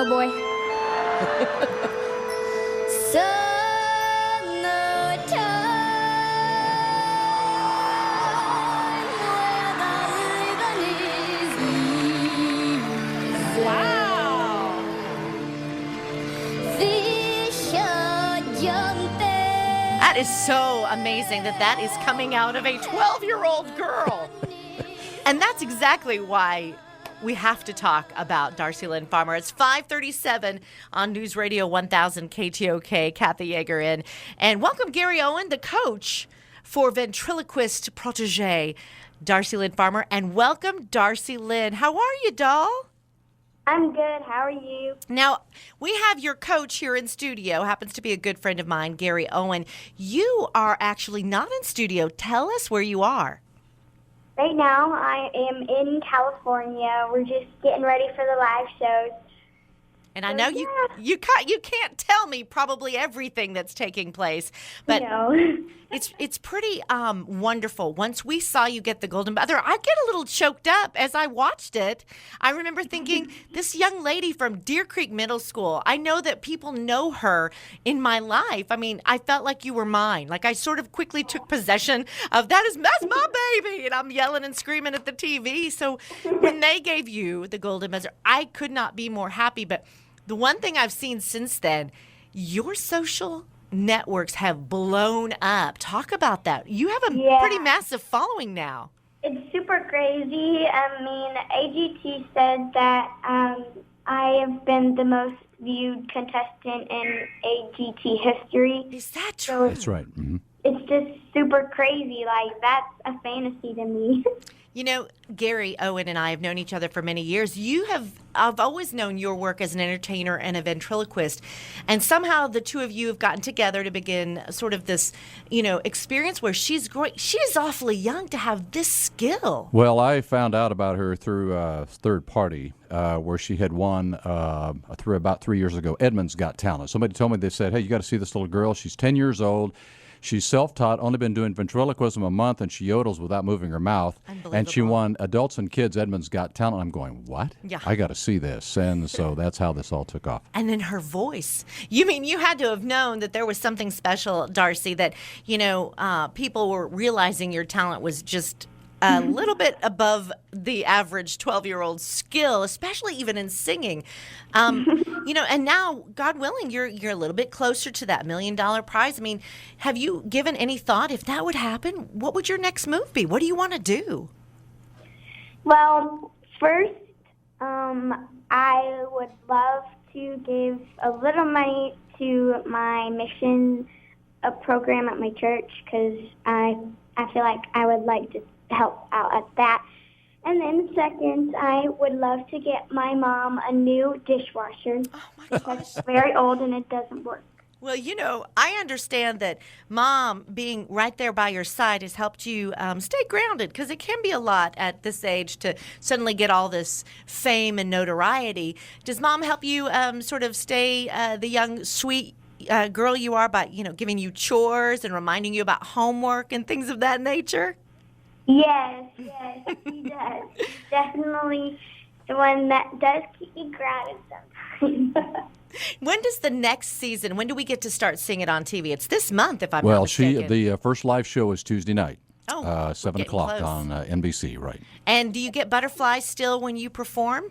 Oh boy. Wow. That is so amazing that is coming out of a 12-year-old girl. And that's exactly why we have to talk about Darci Lynne Farmer. It's 5:37 on News Radio 1000 KTOK. Kathi Yeager in. And welcome Gary Owen, the coach for ventriloquist protege Darci Lynne Farmer. And welcome Darci Lynne. How are you, doll? I'm good. How are you? Now, we have your coach here in studio, happens to be a good friend of mine, Gary Owen. You are actually not in studio. Tell us where you are. Right now, I am in California. We're just getting ready for the live shows. And I know you can't tell me probably everything that's taking place, but no. it's pretty wonderful. Once we saw you get the Golden Buzzer, I get a little choked up as I watched it. I remember thinking, this young lady from Deer Creek Middle School, I know that people know her in my life. I mean, I felt like you were mine. Like I sort of quickly took possession of that's my baby, and I'm yelling and screaming at the TV. So when they gave you the Golden Buzzer, I could not be more happy. But the one thing I've seen since then, your social networks have blown up. Talk about that. You have a pretty massive following now. It's super crazy. I mean, AGT said that I have been the most viewed contestant in AGT history. Is that true? So that's right. Mm-hmm. It's just super crazy. Like, that's a fantasy to me. You know, Gary Owen and I have known each other for many years. I've always known your work as an entertainer and a ventriloquist. And somehow the two of you have gotten together to begin sort of this, experience where she's great. She is awfully young to have this skill. Well, I found out about her through a third party where she had won through about 3 years ago, Edmonds Got Talent. Somebody told me, they said, hey, you got to see this little girl. She's 10 years old. She's self-taught, only been doing ventriloquism a month, and she yodels without moving her mouth. And she won Adults and Kids Edmonds Got Talent. I'm going, what? Yeah. I got to see this. And so that's how this all took off. And then her voice. You mean you had to have known that there was something special, Darci, that, people were realizing your talent was just a little bit above the average 12-year-old skill, especially even in singing. And now, God willing, you're a little bit closer to that $1 million prize. I mean, have you given any thought, if that would happen, what would your next move be? What do you want to do? Well, first, I would love to give a little money to my mission program at my church because I feel like I would like to help out at that. And then second, I would love to get my mom a new dishwasher. Oh, my gosh. It's very old and it doesn't work. Well, I understand that Mom being right there by your side has helped you stay grounded because it can be a lot at this age to suddenly get all this fame and notoriety. Does Mom help you sort of stay the young, sweet girl you are by, giving you chores and reminding you about homework and things of that nature? Yes, he does. He's definitely the one that does keep me grounded sometimes. When does the next season, when do we get to start seeing it on TV? It's this month, if I'm not mistaken. The first live show is Tuesday night, 7 o'clock close. on NBC, right. And do you get butterflies still when you perform?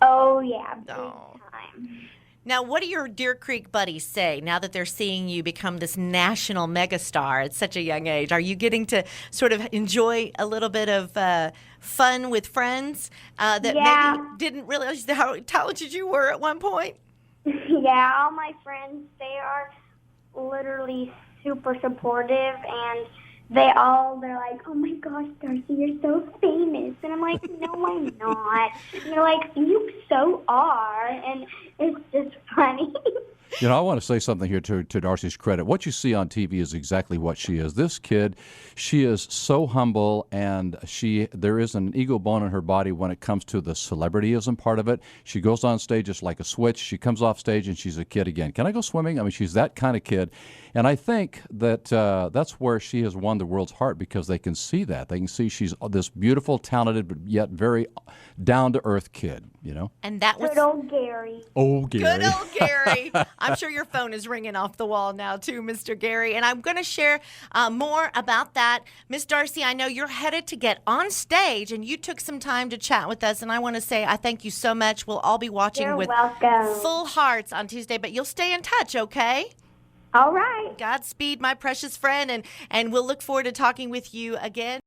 Oh, yeah, big time. Now, what do your Deer Creek buddies say now that they're seeing you become this national megastar at such a young age? Are you getting to sort of enjoy a little bit of fun with friends that maybe didn't realize how talented you were at one point? Yeah, all my friends, they are literally super supportive, and they're like, oh my gosh, Darci, you're so famous. And I'm like, no, I'm not. And they're like, you so are. And it's just funny. You know, I want to say something here to Darci's credit. What you see on TV is exactly what she is. This kid, she is so humble, and there is an ego bone in her body when it comes to the celebrityism part of it. She goes on stage just like a switch. She comes off stage and she's a kid again. Can I go swimming? I mean, she's that kind of kid. And I think that that's where she has won the world's heart, because they can see that. They can see she's this beautiful, talented, but yet very down-to-earth kid, you know? And that was Good old Gary. Oh, Gary. good old Gary. I'm sure your phone is ringing off the wall now, too, Mr. Gary. And I'm going to share more about that. Miss Darci, I know you're headed to get on stage, and you took some time to chat with us. And I want to say I thank you so much. We'll all be watching You're with welcome. full hearts on Tuesday, but you'll stay in touch, okay? All right. Godspeed, my precious friend, and we'll look forward to talking with you again.